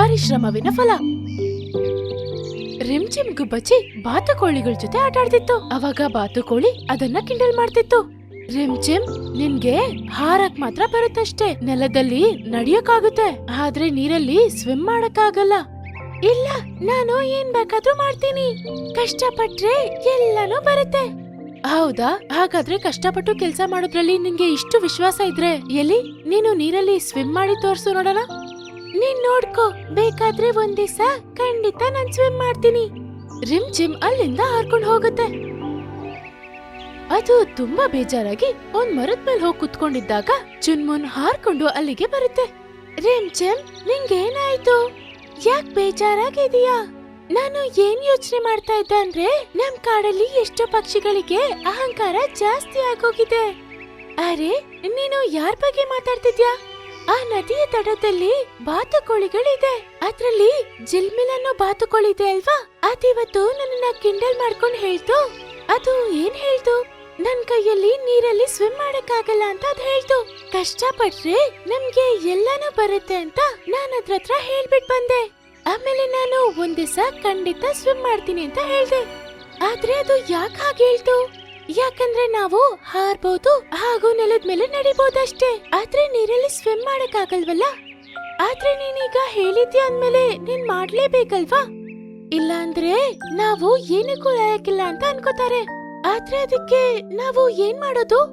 ಪರಿಶ್ರಮವಿನ ಫಲ. ರಿಮ್ಜಿಮ್ ಗುಬ್ಬಚ್ಚಿ ಬಾತುಕೋಳಿಗಳ ಜೊತೆ ಆಟಾಡ್ತಿತ್ತು. ಅವಾಗ ಬಾತುಕೋಳಿ ಅದನ್ನ ಕಿಂಡಲ್ ಮಾಡ್ತಿತ್ತು. ರಿಮ್ಜಿಮ್, ನಿನ್ಗೆ ಹಾರಕ್ ಮಾತ್ರ ಬರುತ್ತಷ್ಟೇ, ನೆಲದಲ್ಲಿ ನಡಿಯಕ್ಕಾಗುತ್ತೆ, ಆದ್ರೆ ನೀರಲ್ಲಿ ಸ್ವಿಮ್ ಮಾಡಕ್ಕಾಗಲ್ಲ. ಇಲ್ಲ, ನಾನು ಏನ್ ಬೇಕಾದ್ರೂ ಮಾಡ್ತೀನಿ, ಕಷ್ಟಪಟ್ರೆ ಎಲ್ಲಾನು ಬರುತ್ತೆ. ಹೌದಾ? ಹಾಗಾದ್ರೆ ಕಷ್ಟಪಟ್ಟು ಕೆಲ್ಸ ಮಾಡೋದ್ರಲ್ಲಿ ನಿನ್ಗೆ ಇಷ್ಟು ವಿಶ್ವಾಸ ಇದ್ರೆ ಎಲ್ಲಿ ನೀನು ನೀರಲ್ಲಿ ಸ್ವಿಮ್ ಮಾಡಿ ತೋರ್ಸು ನೋಡೋಣ. ನೀನ್ ನೋಡ್ಕೋ, ಬೇಕಾದ್ರೆ ಒಂದ್ ದಿವಸ ಖಂಡಿತ ನಾನ್ ಸ್ವಿಮ್ ಮಾಡ್ತೀನಿ. ರಿಮ್ಜಿಮ್ ಅಲ್ಲಿಂದ ಹಾರ್ಕೊಂಡ್ ಹೋಗುತ್ತೆ. ಅದು ತುಂಬಾ ಬೇಜಾರಾಗಿ ಒಂದ್ ಮರದ ಮೇಲೆ ಹೋಗಿ ಕುತ್ಕೊಂಡಿದ್ದಾಗ ಚುನ್ಮುನ್ ಹಾರ್ಕೊಂಡು ಅಲ್ಲಿಗೆ ಬರುತ್ತೆ. ರಿಮ್ಜಿಮ್, ನಿಂಗೇನಾಯ್ತು? ಯಾಕ್ ಬೇಜಾರಾಗಿದೀಯಾ? ನಾನು ಏನ್ ಯೋಚನೆ ಮಾಡ್ತಾ ಇದ್ದೆ ಅಂದ್ರೆ, ನಮ್ ಕಾಡಲ್ಲಿ ಎಷ್ಟೋ ಪಕ್ಷಿಗಳಿಗೆ ಅಹಂಕಾರ ಜಾಸ್ತಿ ಆಗೋಗಿದೆ. ಅರೆ, ನೀನು ಯಾರ್ ಬಗ್ಗೆ ಮಾತಾಡ್ತಿದ್ಯಾ? ಆ ನದಿಯ ತಟದಲ್ಲಿ ಬಾತುಕೋಳಿಗಳಿದೆ, ಅದ್ರಲ್ಲಿ ಜಿಲ್ಮಿಲ್ ಅನ್ನೋ ಬಾತುಕೋಳಿ ಇದೆ ಅಲ್ವಾ? ಅದಿವತ್ತು ನನ್ನ ಕಿಂಡಲ್ ಮಾಡ್ಕೊಂಡ್ ಹೇಳ್ತು. ಅದು ಏನ್ ಹೇಳ್ತು? ನನ್ ಕೈಯಲ್ಲಿ ನೀರಲ್ಲಿ ಸ್ವಿಮ್ ಮಾಡಕ್ಕಾಗಲ್ಲ ಅಂತ ಅದ್ ಹೇಳ್ತು. ಕಷ್ಟಪಟ್ರೆ ನಮ್ಗೆ ಎಲ್ಲಾನು ಬರುತ್ತೆ ಅಂತ ನಾನ್ ಅದ್ರ ಹೇಳ್ಬಿಟ್ ಬಂದೆ. ಆಮೇಲೆ ನಾನು ಒಂದ್ ದಿವಸ ಖಂಡಿತ ಸ್ವಿಮ್ ಮಾಡ್ತೀನಿ ಅಂತ ಹೇಳ್ದೆ. ಆದ್ರೆ ಅದು ಯಾಕೆ ಹಾಗೆ ಹೇಳ್ತು? ಯಾಕಂದ್ರೆ ನಾವು ಹಾರ್ಬಹುದು ಹಾಗೂ ನೆಲದ ಮೇಲೆ ನಡಿಬಹುದಷ್ಟೇ, ಆದ್ರೆ ನೀರಲ್ಲಿ ಸ್ವಿಮ್ ಮಾಡಕ್ ಆಗಲ್ವಲ್ಲ. ಆದ್ರೆ ನೀನೀಗ ಹೇಳಿದ್ಯಾ ಅಂದ್ಮೇಲೆ ನೀನ್ ಮಾಡ್ಲೇಬೇಕಲ್ವಾ? ಇಲ್ಲ ಅಂದ್ರೆ ನಾವು ಏನಕ್ಕೂ ಲಾಯಕ್ಕಿಲ್ಲ ಅಂತ ಅನ್ಕೋತಾರೆ. ಆದ್ರೆ ಅದಕ್ಕೆ ನಾವು ಏನ್ ಮಾಡೋದು?